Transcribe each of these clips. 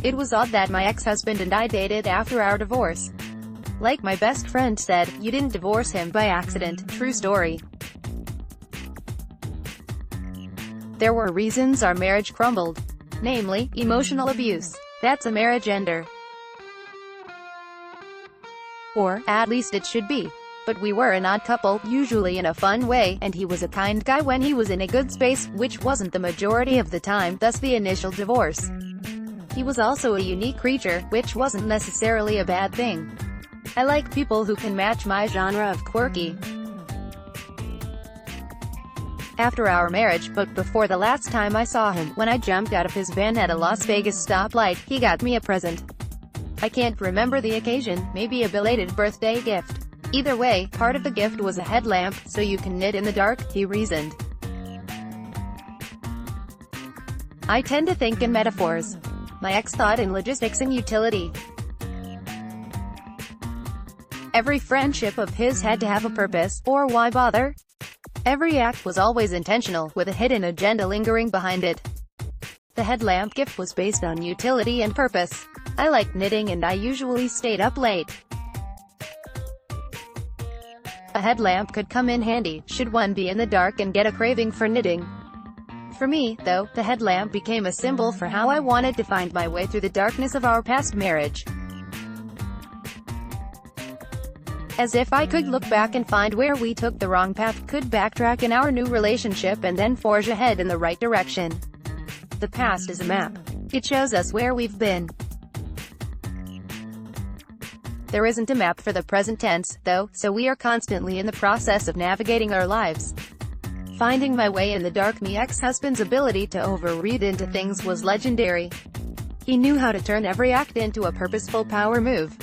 It was odd that my ex-husband and I dated after our divorce. Like my best friend said, you didn't divorce him by accident. True story. There were reasons our marriage crumbled. Namely, emotional abuse. That's a marriage ender. Or, at least it should be. But we were an odd couple, usually in a fun way, and he was a kind guy when he was in a good space, which wasn't the majority of the time, thus the initial divorce. He was also a unique creature, which wasn't necessarily a bad thing. I like people who can match my genre of quirky. After our marriage, but before the last time I saw him, when I jumped out of his van at a Las Vegas stoplight, he got me a present. I can't remember the occasion, maybe a belated birthday gift. Either way, part of the gift was a headlamp, so you can knit in the dark, he reasoned. I tend to think in metaphors. My ex thought in logistics and utility. Every friendship of his had to have a purpose, or why bother? Every act was always intentional, with a hidden agenda lingering behind it. The headlamp gift was based on utility and purpose. I like knitting and I usually stayed up late. A headlamp could come in handy, should one be in the dark and get a craving for knitting. For me, though, the headlamp became a symbol for how I wanted to find my way through the darkness of our past marriage. As if I could look back and find where we took the wrong path, could backtrack in our new relationship and then forge ahead in the right direction. The past is a map. It shows us where we've been. There isn't a map for the present tense, though, so we are constantly in the process of navigating our lives. Finding my way in the dark. My ex-husband's ability to overread into things was legendary. He knew how to turn every act into a purposeful power move.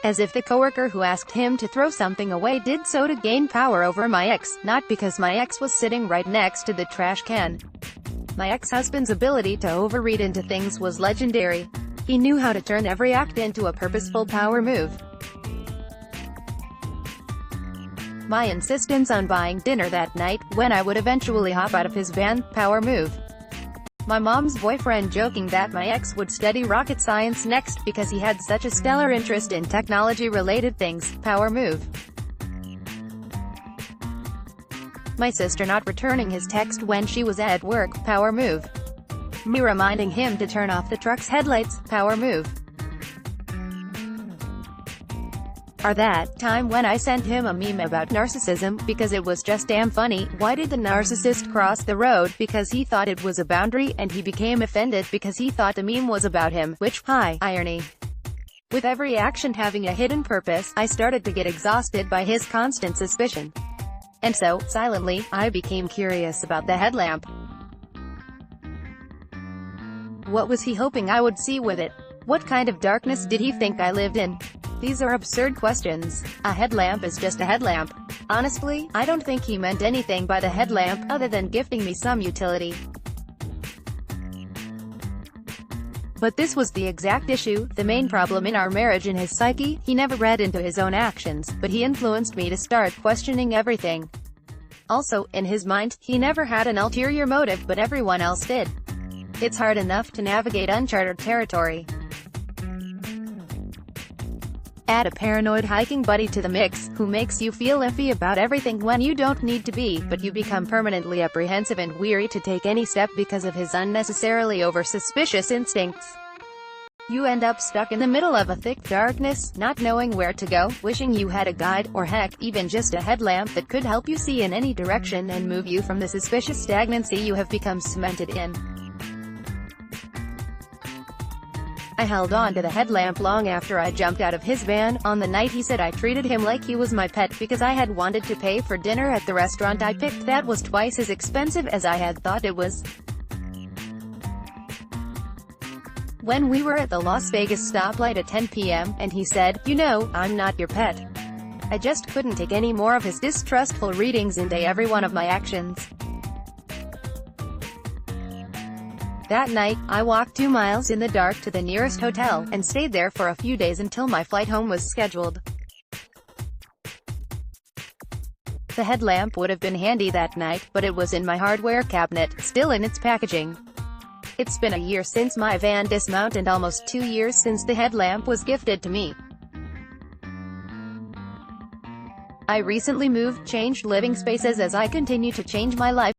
As if the coworker who asked him to throw something away did so to gain power over my ex, not because my ex was sitting right next to the trash can. My ex-husband's ability to overread into things was legendary. He knew how to turn every act into a purposeful power move. My insistence on buying dinner that night, when I would eventually hop out of his van, power move. My mom's boyfriend joking that my ex would study rocket science next, because he had such a stellar interest in technology-related things, power move. My sister not returning his text when she was at work, power move. Me reminding him to turn off the truck's headlights, power move. Or that time when I sent him a meme about narcissism, because it was just damn funny. Why did the narcissist cross the road? Because he thought it was a boundary, and he became offended because he thought the meme was about him, which, irony. With every action having a hidden purpose, I started to get exhausted by his constant suspicion. And so, silently, I became curious about the headlamp. What was he hoping I would see with it? What kind of darkness did he think I lived in? These are absurd questions. A headlamp is just a headlamp. Honestly, I don't think he meant anything by the headlamp, other than gifting me some utility. But this was the exact issue, the main problem in our marriage. In his psyche, he never read into his own actions, but he influenced me to start questioning everything. Also, in his mind, he never had an ulterior motive, but everyone else did. It's hard enough to navigate uncharted territory. Add a paranoid hiking buddy to the mix, who makes you feel iffy about everything when you don't need to be, but you become permanently apprehensive and weary to take any step because of his unnecessarily over-suspicious instincts. You end up stuck in the middle of a thick darkness, not knowing where to go, wishing you had a guide, or heck, even just a headlamp that could help you see in any direction and move you from the suspicious stagnancy you have become cemented in. I held on to the headlamp long after I jumped out of his van. On the night he said I treated him like he was my pet because I had wanted to pay for dinner at the restaurant I picked that was twice as expensive as I had thought it was. When we were at the Las Vegas stoplight at 10 p.m., and he said, "You know, I'm not your pet." I just couldn't take any more of his distrustful readings into every one of my actions. That night, I walked 2 miles in the dark to the nearest hotel, and stayed there for a few days until my flight home was scheduled. The headlamp would have been handy that night, but it was in my hardware cabinet, still in its packaging. It's been a year since my van dismount and almost 2 years since the headlamp was gifted to me. I recently moved, changed living spaces as I continue to change my life.